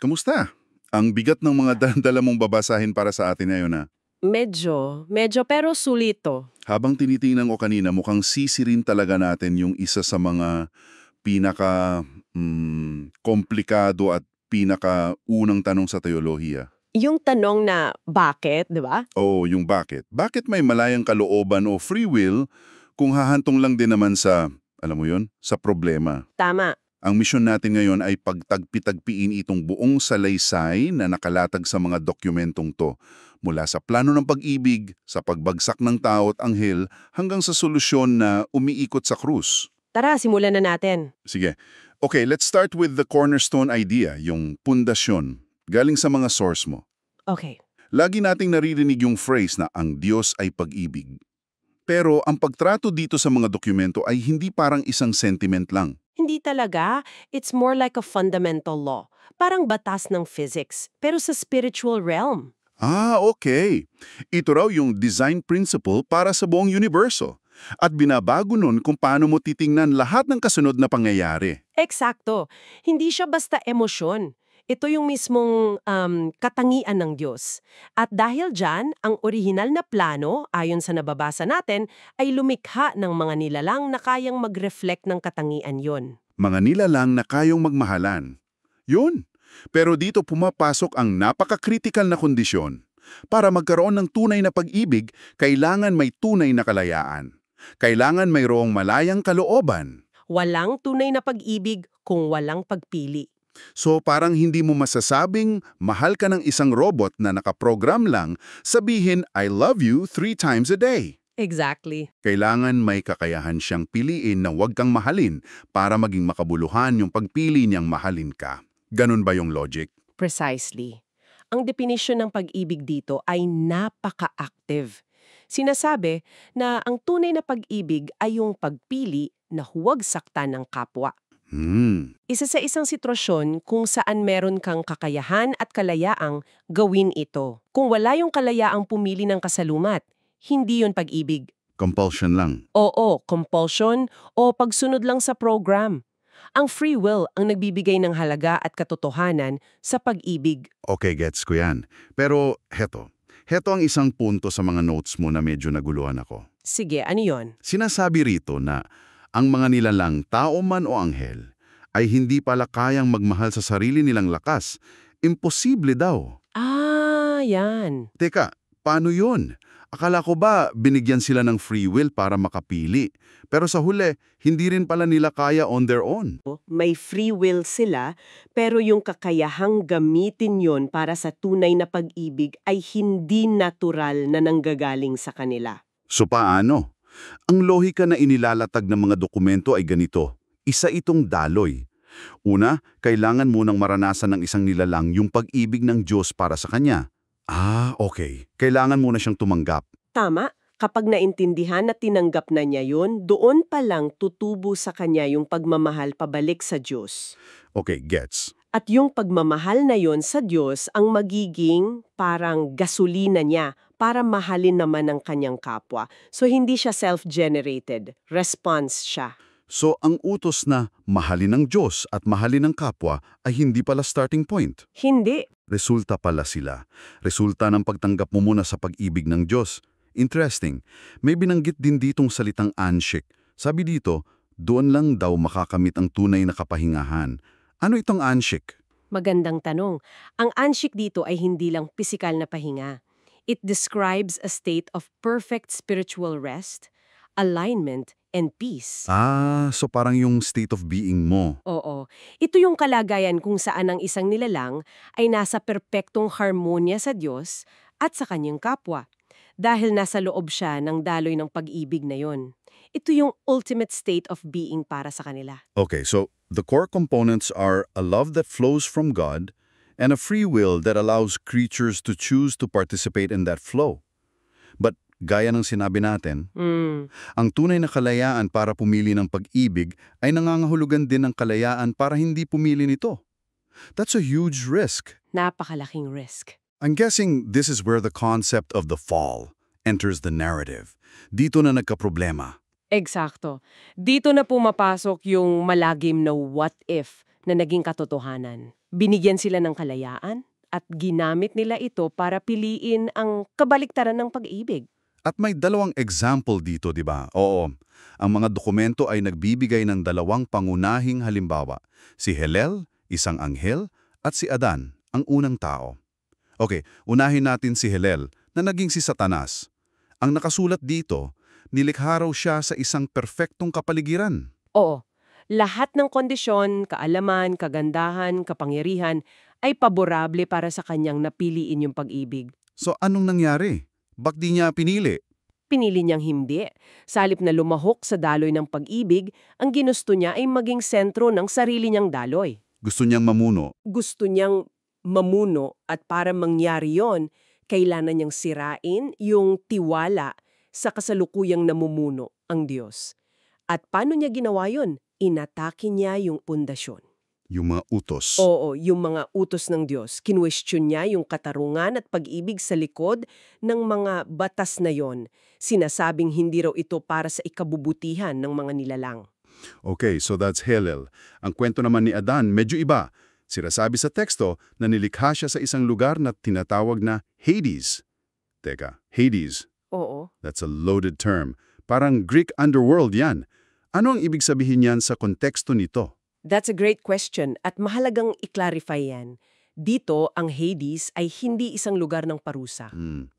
Kamusta? Ang bigat ng mga dala mong babasahin para sa atin ngayon na. Medyo pero sulit to. Habang tinitingnan ko kanina, mukhang sisirin talaga natin yung isa sa mga pinaka komplikado at pinaka unang tanong sa teolohiya. Yung tanong na bakit, di ba? Oo, yung bakit. Bakit may malayang kalooban o free will kung hahantong lang din naman sa, alam mo yun, sa problema? Tama. Ang misyon natin ngayon ay pagtagpi-tagpiin itong buong salaysay na nakalatag sa mga dokumentong to. Mula sa plano ng pag-ibig, sa pagbagsak ng tao at anghel, hanggang sa solusyon na umiikot sa krus. Tara, simulan na natin. Sige. Okay, let's start with the cornerstone idea, yung pundasyon, galing sa mga source mo. Okay. Lagi nating naririnig yung phrase na ang Diyos ay pag-ibig. Pero ang pagtrato dito sa mga dokumento ay hindi parang isang sentiment lang. Hindi talaga. It's more like a fundamental law. Parang batas ng physics, pero sa spiritual realm. Ah, okay. Ito raw yung design principle para sa buong universo. At binabago nun kung paano mo titingnan lahat ng kasunod na pangyayari. Eksakto. Hindi siya basta emosyon. Ito yung mismong katangian ng Diyos. At dahil dyan, ang orihinal na plano, ayon sa nababasa natin, ay lumikha ng mga nilalang na kayang mag-reflect ng katangian yon. Mga nilalang na kayong magmahalan. Yun. Pero dito pumapasok ang napaka-critical na kondisyon. Para magkaroon ng tunay na pag-ibig, kailangan may tunay na kalayaan. Kailangan mayroong malayang kalooban. Walang tunay na pag-ibig kung walang pagpili. So parang hindi mo masasabing mahal ka ng isang robot na nakaprogram lang, sabihin I love you 3 times a day. Exactly. Kailangan may kakayahan siyang piliin na huwag kang mahalin para maging makabuluhan yung pagpili niyang mahalin ka. Ganun ba yung logic? Precisely. Ang definition ng pag-ibig dito ay napaka-active. Sinasabi na ang tunay na pag-ibig ay yung pagpili na huwag saktan ng kapwa. Isa sa isang sitwasyon kung saan meron kang kakayahan at kalayaang gawin ito. Kung wala yung kalayaang pumili ng kasalumat, hindi yun pag-ibig. Compulsion lang. Oo, compulsion o pagsunod lang sa program. Ang free will ang nagbibigay ng halaga at katotohanan sa pag-ibig. Okay, gets ko yan. Pero heto ang isang punto sa mga notes mo na medyo naguluhan ako. Sige, ano yon? Sinasabi rito na ang mga nilalang tao man o anghel ay hindi pala kayang magmahal sa sarili nilang lakas. Imposible daw. Ah, yan. Teka, paano yun? Akala ko ba binigyan sila ng free will para makapili? Pero sa huli, hindi rin pala nila kaya on their own. May free will sila, pero yung kakayahang gamitin yon para sa tunay na pag-ibig ay hindi natural na nanggagaling sa kanila. So paano? Ang lohika na inilalatag ng mga dokumento ay ganito. Isa itong daloy. Una, kailangan munang maranasan ng isang nilalang yung pag-ibig ng Diyos para sa kanya. Ah, okay. Kailangan muna siyang tumanggap. Tama, kapag naintindihan at tinanggap na niya yun, doon pa lang tutubo sa kanya yung pagmamahal pabalik sa Diyos. Okay, gets. At yung pagmamahal na yon sa Diyos ang magiging parang gasolina niya para mahalin naman ang kanyang kapwa. So hindi siya self-generated, response siya. So ang utos na mahalin ng Diyos at mahalin ng kapwa ay hindi pala starting point. Hindi. Resulta pala sila. Resulta ng pagtanggap mo muna sa pag-ibig ng Diyos. Interesting. May binanggit din ditong salitang anshik. Sabi dito, doon lang daw makakamit ang tunay na kapahingahan. Ano itong anshik? Magandang tanong. Ang anshik dito ay hindi lang pisikal na pahinga. It describes a state of perfect spiritual rest, alignment, and peace. Ah, so parang yung state of being mo. Oo. Ito yung kalagayan kung saan ang isang nilalang ay nasa perpektong harmonya sa Diyos at sa kanyang kapwa. Dahil nasa loob siya ng daloy ng pag-ibig na yon. Ito yung ultimate state of being para sa kanila. Okay, so the core components are a love that flows from God and a free will that allows creatures to choose to participate in that flow. But gaya ng sinabi natin, ang tunay na kalayaan para pumili ng pag-ibig ay nangangahulugan din ng kalayaan para hindi pumili nito. That's a huge risk. Napakalaking risk. I'm guessing this is where the concept of the fall enters the narrative. Dito na nagkaproblema. Eksakto. Dito na pumapasok yung malagim na what if na naging katotohanan. Binigyan sila ng kalayaan at ginamit nila ito para piliin ang kabaliktaran ng pag-ibig. At may dalawang example dito, di ba? Oo, ang mga dokumento ay nagbibigay ng dalawang pangunahing halimbawa. Si Helel, isang anghel, at si Adan, ang unang tao. Okay, unahin natin si Helel, na naging si Satanas. Ang nakasulat dito, nilikha raw siya sa isang perpektong kapaligiran. Oo, lahat ng kondisyon, kaalaman, kagandahan, kapangyarihan ay paborable para sa kanyang napiliin yung pag-ibig. So anong nangyari? Bakit di niya pinili? Pinili niyang hindi. Sa halip na lumahok sa daloy ng pag-ibig, ang ginusto niya ay maging sentro ng sarili niyang daloy. Gusto niyang mamuno. Gusto niyang mamuno at para mangyari yon, kailangan niyang sirain yung tiwala sa kasalukuyang namumuno, ang Diyos. At paano niya ginawa yon? Inatake niya yung pundasyon. Yung mga utos. Oo, yung mga utos ng Diyos. Kinwestiyon niya yung katarungan at pag-ibig sa likod ng mga batas na yon. Sinasabing hindi raw ito para sa ikabubutihan ng mga nilalang. Okay, so that's Helel. Ang kwento naman ni Adan, medyo iba. Sinasabi sa teksto na nilikha siya sa isang lugar na tinatawag na Hades. Teka, Hades. Oo. That's a loaded term. Parang Greek underworld yan. Ano ang ibig sabihin yan sa konteksto nito? That's a great question at mahalagang i-clarify yan. Dito, ang Hades ay hindi isang lugar ng parusa.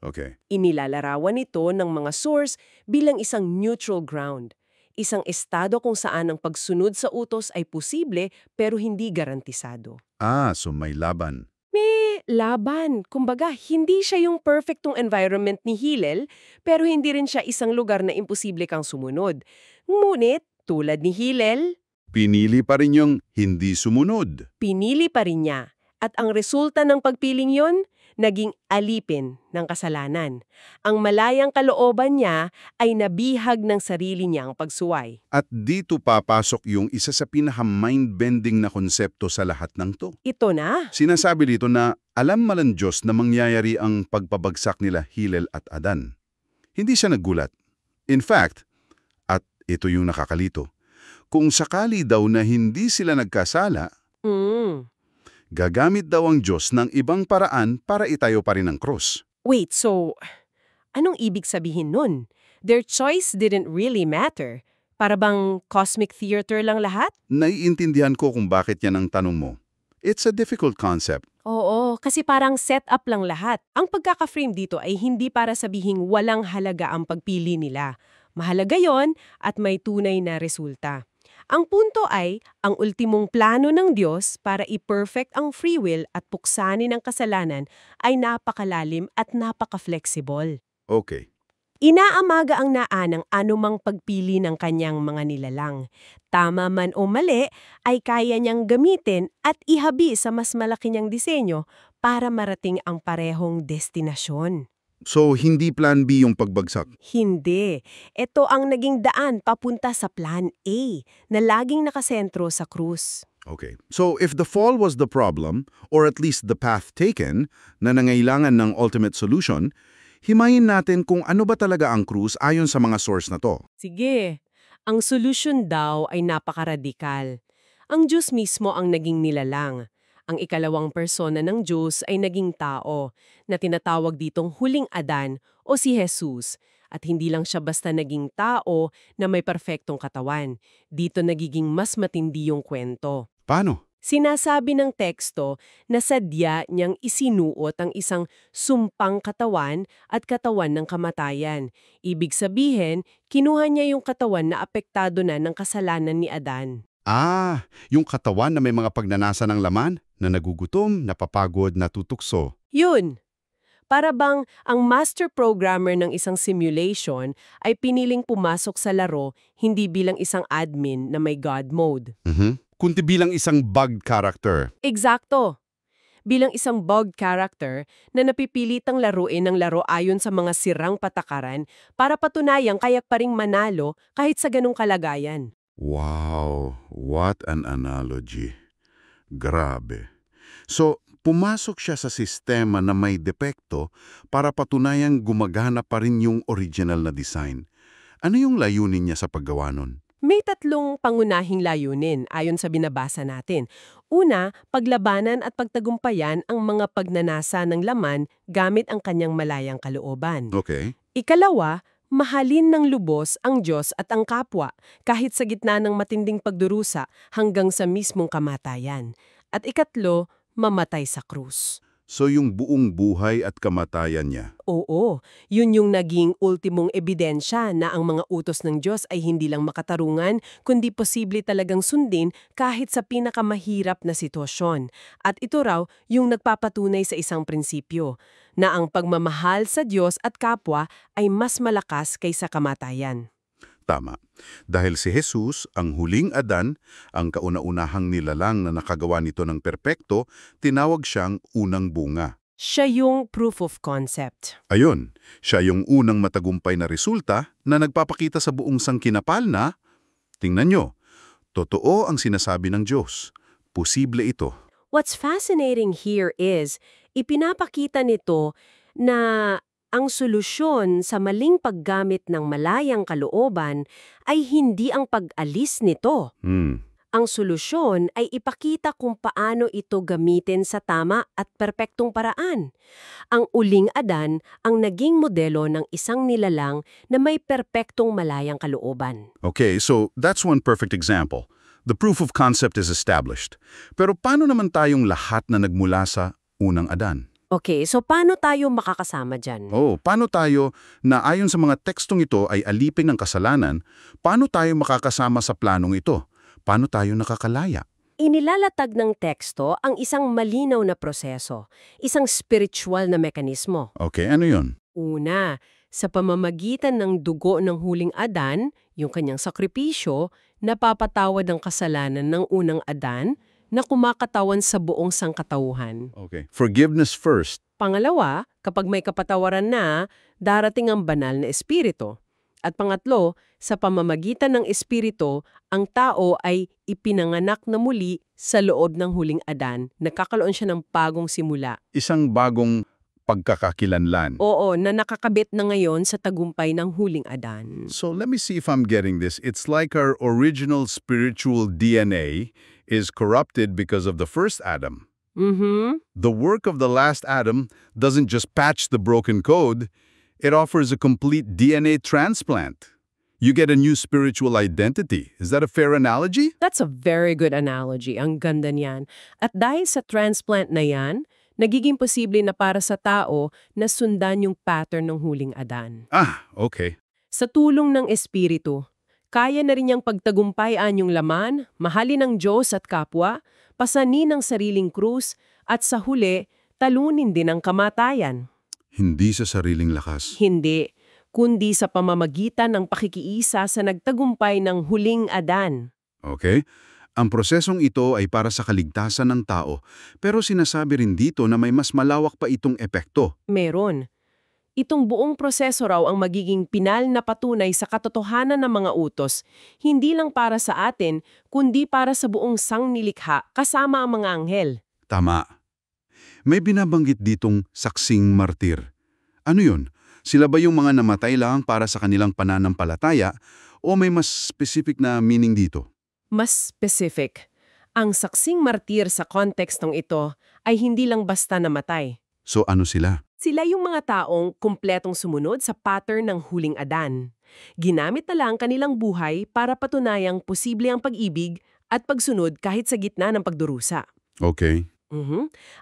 Okay. Inilalarawan ito ng mga source bilang isang neutral ground. Isang estado kung saan ang pagsunod sa utos ay posible pero hindi garantisado. Ah, so may laban. May laban. Kumbaga, hindi siya yung perfectong environment ni Hillel, pero hindi rin siya isang lugar na imposible kang sumunod. Ngunit, tulad ni Hillel, Pinili pa rin yung hindi sumunod. pinili pa rin niya. At ang resulta ng pagpiling yon, naging alipin ng kasalanan. Ang malayang kalooban niya ay nabihag ng sarili niyang pagsuway. At dito papasok yung isa sa pinaka-mind-bending na konsepto sa lahat ng to. Ito na. Sinasabi dito na alam malang Diyos na mangyayari ang pagpabagsak nila Hillel at Adan. Hindi siya naggulat. In fact, at ito yung nakakalito, kung sakali daw na hindi sila nagkasala, gagamit daw ang Diyos ng ibang paraan para itayo pa rin ang krus. Wait, so, anong ibig sabihin nun? Their choice didn't really matter. Para bang cosmic theater lang lahat? Naiintindihan ko kung bakit yan ang tanong mo. It's a difficult concept. Oo, kasi parang set up lang lahat. Ang pagkaka-frame dito ay hindi para sabihing walang halaga ang pagpili nila. Mahalaga yon at may tunay na resulta. Ang punto ay, ang ultimong plano ng Diyos para i-perfect ang free will at puksanin ang kasalanan ay napakalalim at napaka-flexible. Okay. Inaamaga ang naanang anumang pagpili ng kanyang mga nilalang. Tama man o mali, ay kaya niyang gamitin at ihabi sa mas malaki niyang disenyo para marating ang parehong destinasyon. So, hindi plan B yung pagbagsak. Hindi. Ito ang naging daan papunta sa Plan A na laging nakasentro sa krus. Okay. So, if the fall was the problem, or at least the path taken, na nangailangan ng ultimate solution, himayin natin kung ano ba talaga ang krus ayon sa mga source na to. Sige, ang solusyon daw ay napakaradikal. Ang Diyos mismo ang naging nilalang. Ang ikalawang persona ng Diyos ay naging tao na tinatawag ditong huling Adan o si Jesus. At hindi lang siya basta naging tao na may perpektong katawan. Dito nagiging mas matindi yung kwento. Paano? Sinasabi ng teksto na sadya niyang isinuot ang isang sumpang katawan at katawan ng kamatayan. Ibig sabihin, kinuha niya yung katawan na apektado na ng kasalanan ni Adan. Ah, yung katawan na may mga pagnanasa ng laman, na nagugutom, napapagod, natutukso. Yun! Para bang ang master programmer ng isang simulation ay piniling pumasok sa laro hindi bilang isang admin na may God mode. Kundi bilang isang bug character. Eksakto! Bilang isang bug character na napipilitang laruin ng laro ayon sa mga sirang patakaran para patunayang kayak pa ring manalo kahit sa ganong kalagayan. Wow, what an analogy. Grabe. So, pumasok siya sa sistema na may depekto para patunayang gumagana pa rin yung original na design. Ano yung layunin niya sa paggawa nun? May tatlong pangunahing layunin ayon sa binabasa natin. Una, paglabanan at pagtagumpayan ang mga pagnanasa ng laman gamit ang kanyang malayang kalooban. Okay. Ikalawa, mahalin ng lubos ang Diyos at ang kapwa kahit sa gitna ng matinding pagdurusa hanggang sa mismong kamatayan. At ikatlo, mamatay sa krus. So yung buong buhay at kamatayan niya. Oo, yun yung naging ultimong ebidensya na ang mga utos ng Diyos ay hindi lang makatarungan, kundi posible talagang sundin kahit sa pinakamahirap na sitwasyon. At ito raw yung nagpapatunay sa isang prinsipyo, na ang pagmamahal sa Diyos at kapwa ay mas malakas kaysa kamatayan. Tama. Dahil si Jesus, ang huling Adan, ang kauna-unahang nilalang na nakagawa nito ng perpekto, tinawag siyang unang bunga. Siya yung proof of concept. Ayun, siya yung unang matagumpay na resulta na nagpapakita sa buong sangkinapal na, tingnan nyo, totoo ang sinasabi ng Diyos. Posible ito. What's fascinating here is, ipinapakita nito na ang solusyon sa maling paggamit ng malayang kalooban ay hindi ang pag-alis nito. Ang solusyon ay ipakita kung paano ito gamitin sa tama at perpektong paraan. Ang uling Adan ang naging modelo ng isang nilalang na may perpektong malayang kalooban. Okay, so that's one perfect example. The proof of concept is established. Pero paano naman tayong lahat na nagmula sa unang Adan? Okay, so paano tayo makakasama dyan? Paano tayo na ayon sa mga tekstong ito ay alipin ng kasalanan, paano tayo makakasama sa planong ito? Paano tayo nakakalaya? Inilalatag ng teksto ang isang malinaw na proseso, isang spiritual na mekanismo. Okay, ano yun? Una, sa pamamagitan ng dugo ng huling Adan, yung kanyang sakripisyo, napapatawad ang kasalanan ng unang Adan na kumakatawan sa buong sangkatauhan. Okay. Forgiveness first. Pangalawa, kapag may kapatawaran na, darating ang banal na espiritu. At pangatlo, sa pamamagitan ng espiritu, ang tao ay ipinanganak na muli sa loob ng huling Adan. Nagkakaroon siya ng bagong simula. Isang bagong pagkakakilanlan. Oo, na nakakabit na ngayon sa tagumpay ng huling Adan. So let me see if I'm getting this. It's like our original spiritual DNA is corrupted because of the first Adam. The work of the last Adam doesn't just patch the broken code, it offers a complete DNA transplant. You get a new spiritual identity. Is that a fair analogy? That's a very good analogy. Ang ganda niyan. At dahil sa transplant na yan, nagiging posible na para sa tao na sundan yung pattern ng huling Adan. Okay. Sa tulong ng espiritu, kaya na rin niyang pagtagumpayan yung laman, mahalin ng Diyos at kapwa, pasanin ang sariling krus, at sa huli, talunin din ang kamatayan. Hindi sa sariling lakas. Hindi, kundi sa pamamagitan ng pakikiisa sa nagtagumpay ng huling Adan. Okay? Ang prosesong ito ay para sa kaligtasan ng tao, pero sinasabi rin dito na may mas malawak pa itong epekto. Meron. Itong buong proseso raw ang magiging pinal na patunay sa katotohanan ng mga utos, hindi lang para sa atin, kundi para sa buong sangnilikha kasama ang mga anghel. Tama. May binabanggit ditong saksing martir. Ano yun? Sila ba yung mga namatay lang para sa kanilang pananampalataya o may mas specific na meaning dito? Mas specific. Ang saksing martir sa kontekstong ito ay hindi lang basta namatay. So ano sila? Sila yung mga taong kumpletong sumunod sa pattern ng huling Adan. Ginamit na lang kanilang buhay para patunayang posible ang pag-ibig at pagsunod kahit sa gitna ng pagdurusa. Okay.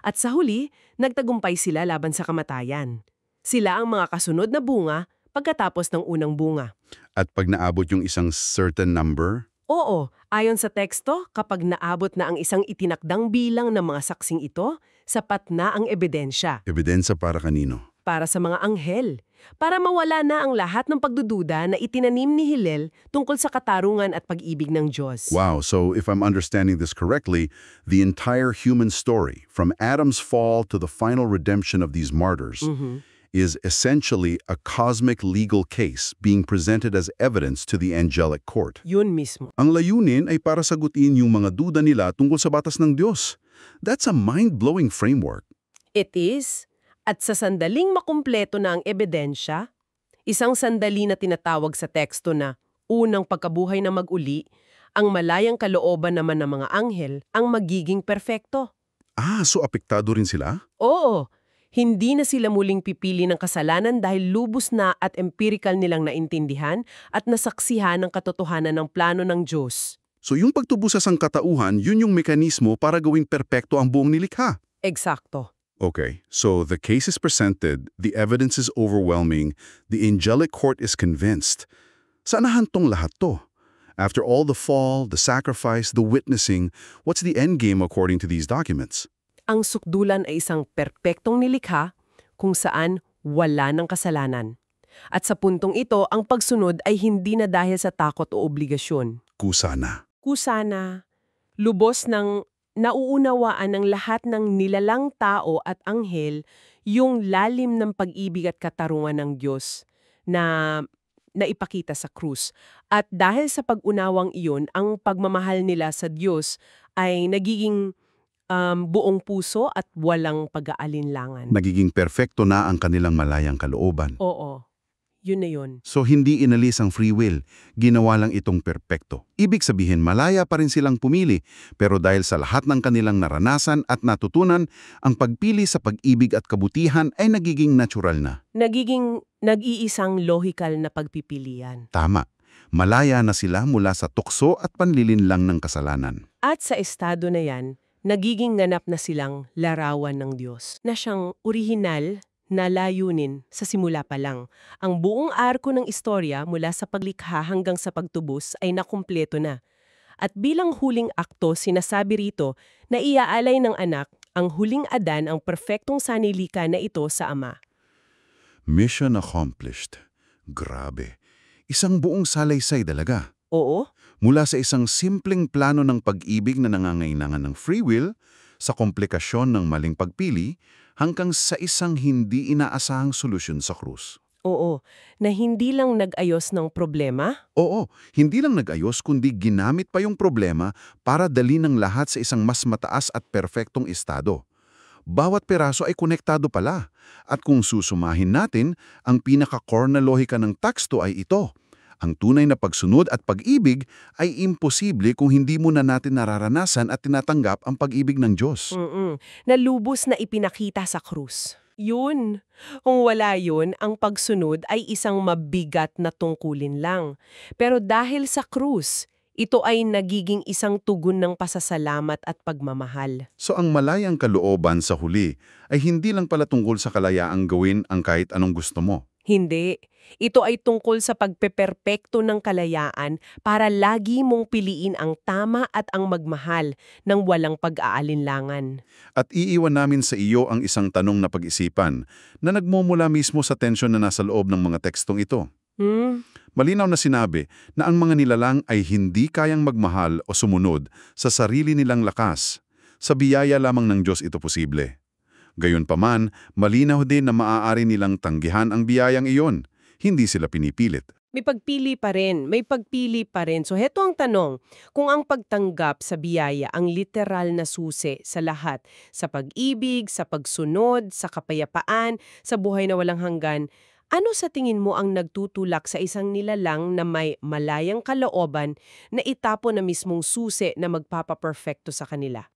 At sa huli, nagtagumpay sila laban sa kamatayan. Sila ang mga kasunod na bunga pagkatapos ng unang bunga. At pag naabot yung isang certain number? Oo, ayon sa teksto, kapag naabot na ang isang itinakdang bilang ng mga saksing ito, sapat na ang ebidensya. Ebidensya para kanino? Para sa mga anghel. Para mawala na ang lahat ng pagdududa na itinanim ni Hillel tungkol sa katarungan at pag-ibig ng Diyos. Wow, so if I'm understanding this correctly, the entire human story, from Adam's fall to the final redemption of these martyrs, is essentially a cosmic legal case being presented as evidence to the angelic court. Yun mismo. Ang layunin ay para sagutin yung mga duda nila tungkol sa batas ng Diyos. That's a mind-blowing framework. It is. At sa sandaling makumpleto na ang ebidensya, isang sandali na tinatawag sa teksto na unang pagkabuhay na mag-uli, ang malayang kalooban naman ng mga anghel ang magiging perpekto. So apektado rin sila? Oo, hindi na sila muling pipili ng kasalanan dahil lubos na at empirical nilang naintindihan at nasaksihan ng katotohanan ng plano ng Diyos. So yung pagtubo sa sangkatauhan, yun yung mekanismo para gawing perpekto ang buong nilikha. Eksakto. Okay, so the case is presented, the evidence is overwhelming, the angelic court is convinced. Saan nahantong lahat to? After all the fall, the sacrifice, the witnessing, what's the end game according to these documents? Ang sukdulan ay isang perpektong nilikha kung saan wala ng kasalanan. At sa puntong ito, ang pagsunod ay hindi na dahil sa takot o obligasyon. Kusa na. Kusana, lubos ng nauunawaan ng lahat ng nilalang tao at anghel yung lalim ng pag-ibig at katarungan ng Diyos na naipakita sa krus. At dahil sa pag-unawang iyon, ang pagmamahal nila sa Diyos ay nagiging buong puso at walang pag-aalinlangan. Nagiging perfecto na ang kanilang malayang kalooban. Oo, yun na yun. So hindi inalis ang free will, ginawa lang itong perpekto. Ibig sabihin malaya pa rin silang pumili, pero dahil sa lahat ng kanilang naranasan at natutunan, ang pagpili sa pag-ibig at kabutihan ay nagiging natural na. Nagiging nag-iisang lohikal na pagpipilian. Tama. Malaya na sila mula sa tukso at panlilinlang ng kasalanan. At sa estado na yan, nagiging ganap na silang larawan ng Diyos, na siyang orihinal na layunin sa simula pa lang. Ang buong arko ng istorya mula sa paglikha hanggang sa pagtubos ay nakumpleto na. At bilang huling akto, sinasabi rito na iaalay ng anak ang huling Adan ang perpektong sanilika na ito sa Ama. Mission accomplished. Grabe. Isang buong salaysay talaga. Oo, Mula sa isang simpleng plano ng pag-ibig na nangangailangan ng free will, sa komplikasyon ng maling pagpili, hanggang sa isang hindi inaasahang solusyon sa krus. oo, na hindi lang nag-ayos ng problema. Oo, hindi lang nag-ayos kundi ginamit pa yung problema para dalhin ng lahat sa isang mas mataas at perpektong estado. Bawat peraso ay konektado pala. At kung susumahin natin, ang pinaka-core na lohika ng teksto ay ito. Ang tunay na pagsunod at pag-ibig ay imposible kung hindi muna natin nararanasan at tinatanggap ang pag-ibig ng Diyos. Na lubos na ipinakita sa krus. Yun. Kung wala yun, ang pagsunod ay isang mabigat na tungkulin lang. Pero dahil sa krus, ito ay nagiging isang tugon ng pasasalamat at pagmamahal. So ang malayang kalooban sa huli ay hindi lang pala tungkol sa kalayaang gawin ang kahit anong gusto mo. Hindi. Ito ay tungkol sa pagpeperpekto ng kalayaan para lagi mong piliin ang tama at ang magmahal ng walang pag-aalinlangan. At iiwan namin sa iyo ang isang tanong na pag-isipan na nagmumula mismo sa tensyon na nasa loob ng mga tekstong ito. Malinaw na sinabi na ang mga nilalang ay hindi kayang magmahal o sumunod sa sarili nilang lakas. Sa biyaya lamang ng Diyos ito posible. Gayunpaman, malinaw din na maaari nilang tanggihan ang biyayang iyon. Hindi sila pinipilit. May pagpili pa rin. So heto ang tanong, kung ang pagtanggap sa biyaya ang literal na susi sa lahat, sa pag-ibig, sa pagsunod, sa kapayapaan, sa buhay na walang hanggan, ano sa tingin mo ang nagtutulak sa isang nilalang na may malayang kalooban na itapo na mismong susi na magpapaperfecto sa kanila?